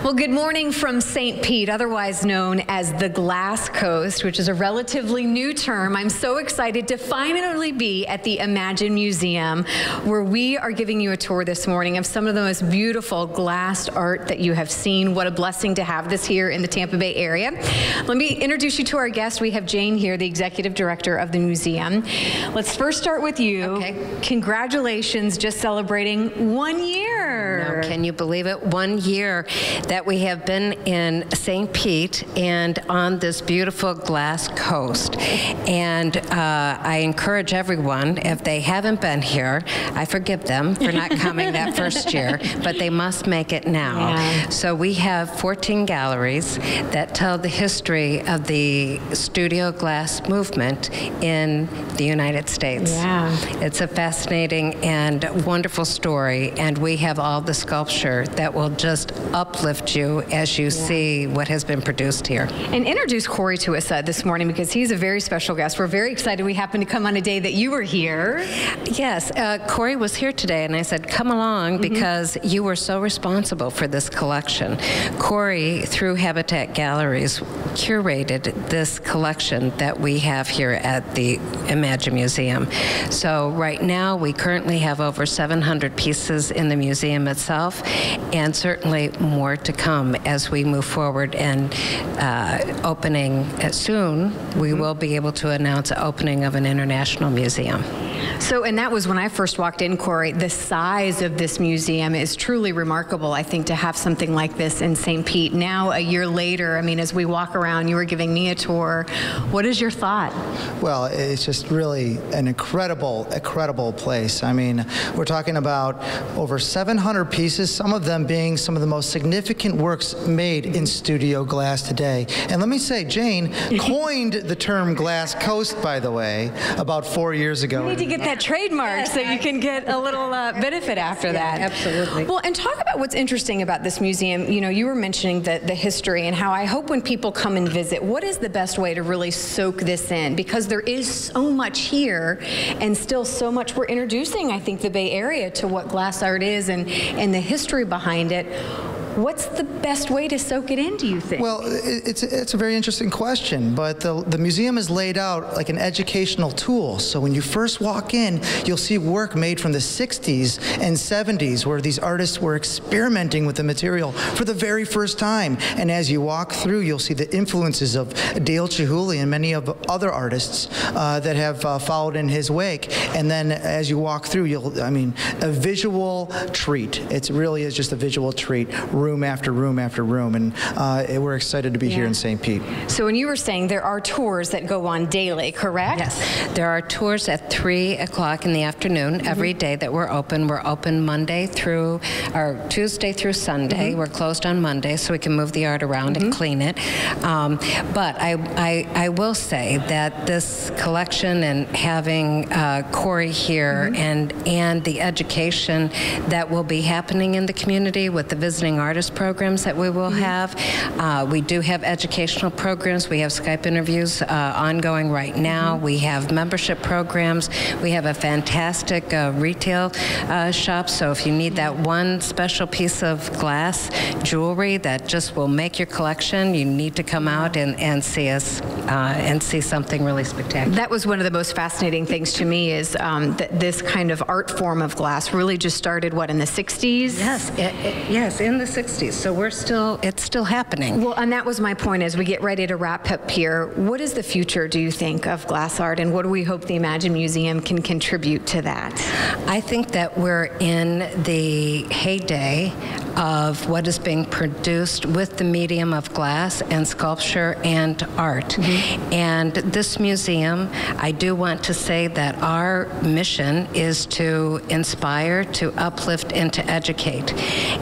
Well, good morning from St. Pete, otherwise known as the Glass Coast, which is a relatively new term. I'm so excited to finally be at the Imagine Museum, where we are giving you a tour this morning of some of the most beautiful glass art that you have seen. What a blessing to have this here in the Tampa Bay area. Let me introduce you to our guest. We have Jane here, the executive director of the museum. Let's first start with you. Okay. Congratulations, just celebrating 1 year. Can you believe it? 1 year that we have been in St. Pete and on this beautiful glass coast. And I encourage everyone, if they haven't been here, I forgive them for not coming that first year, but they must make it now. Yeah. So we have 14 galleries that tell the history of the studio glass movement in the United States. Yeah. It's a fascinating and wonderful story, and we have all the sculpture that will just uplift you as you see what has been produced here. And introduce Corey to us this morning, because he's a very special guest. We're very excited we happened to come on a day that you were here. Yes, Corey was here today, and I said, come along because you were so responsible for this collection. Corey, through Habitat Galleries, curated this collection that we have here at the Imagine Museum. So right now, we currently have over 700 pieces in the museum itself, and certainly more to come as we move forward. And opening soon, we will be able to announce the opening of an international museum. So, and that was when I first walked in, Corey. The size of this museum is truly remarkable, I think, to have something like this in St. Pete. Now, a year later, I mean, as we walk around, you were giving me a tour. What is your thought? Well, it's just really an incredible place. I mean, we're talking about over 700 pieces, some of them being some of the most significant works made in studio glass today. And let me say, Jane coined the term Glass Coast, by the way, about 4 years ago. You need to get that trademark so you can get a little benefit after that. Absolutely. Well, and talk about what's interesting about this museum. You know, you were mentioning the history and how I hope when people come and visit, what is the best way to really soak this in? Because there is so much here and still so much we're introducing, I think, the Bay Area to what glass art is and the history behind it. What's the best way to soak it in, do you think? Well, it's a very interesting question, but the museum is laid out like an educational tool. So when you first walk in, you'll see work made from the 60s and 70s where these artists were experimenting with the material for the very first time. And as you walk through, you'll see the influences of Dale Chihuly and many of other artists that have followed in his wake. And then as you walk through, a visual treat. It really is just a visual treat. Room after room after room, and we're excited to be here in St. Pete. So when you were saying there are tours that go on daily, correct? Yes, there are tours at 3 o'clock in the afternoon every day that we're open. We're open Monday through, or Tuesday through Sunday. We're closed on Monday so we can move the art around and clean it. But I will say that this collection and having Corey here and the education that will be happening in the community with the visiting artists programs that we will have. We do have educational programs. We have Skype interviews ongoing right now. We have membership programs. We have a fantastic retail shop. So if you need that one special piece of glass jewelry that just will make your collection, you need to come out and see us and see something really spectacular. That was one of the most fascinating things to me is that this kind of art form of glass really just started, what, in the 60s? Yes, yes, in the 60s. So it's still happening. Well, and that was my point as we get ready to wrap up here. What is the future, do you think, of glass art, and what do we hope the Imagine Museum can contribute to that? I think that we're in the heyday of what is being produced with the medium of glass and sculpture and art. And this museum, I do want to say that our mission is to inspire, to uplift, and to educate.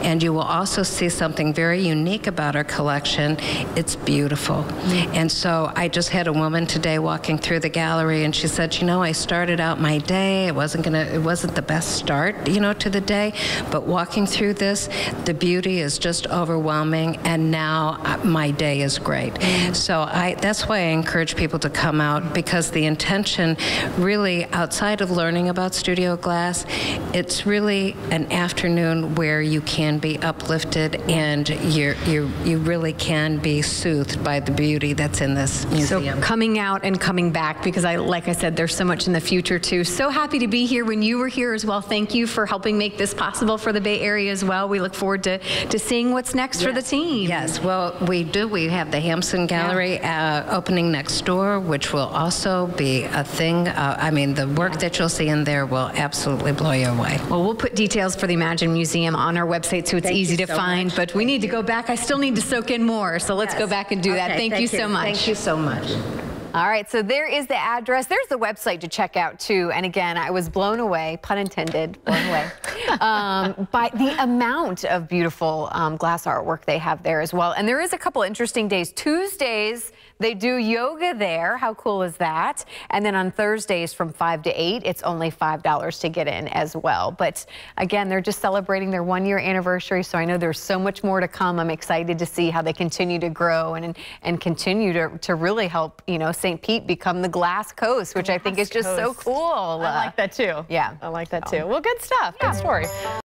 And you will also see something very unique about our collection. It's beautiful. And so I just had a woman today walking through the gallery, and she said, you know, I started out my day, it wasn't the best start, you know, to the day, but walking through this, the beauty is just overwhelming, and now my day is great. So that's why I encourage people to come out, because the intention really, outside of learning about studio glass, it's really an afternoon where you can can be uplifted, and you really can be soothed by the beauty that's in this museum. So coming out and coming back, because like I said, there's so much in the future too. So happy to be here when you were here as well. Thank you for helping make this possible for the Bay Area as well. We look forward to seeing what's next for the team. Yes, well, we do. We have the Hampson Gallery opening next door, which will also be a thing. I mean, the work that you'll see in there will absolutely blow you away. Well, we'll put details for the Imagine Museum on our website so it's easy to find, but we need to go back. I still need to soak in more, so let's go back and do that. Thank you so much. Thank you so much. All right, so there is the address. There's the website to check out, too. And again, I was blown away, pun intended, blown away, by the amount of beautiful glass artwork they have there as well. And there is a couple interesting days. Tuesdays, they do yoga there. How cool is that? And then on Thursdays from 5 to 8, it's only $5 to get in as well. But again, they're just celebrating their 1-year anniversary, so I know there's so much more to come. I'm excited to see how they continue to grow and continue to really help, you know, St. Pete become the Glass Coast, which I think is just so cool. I like that too. Yeah. I like that too. Well, good stuff. Good story.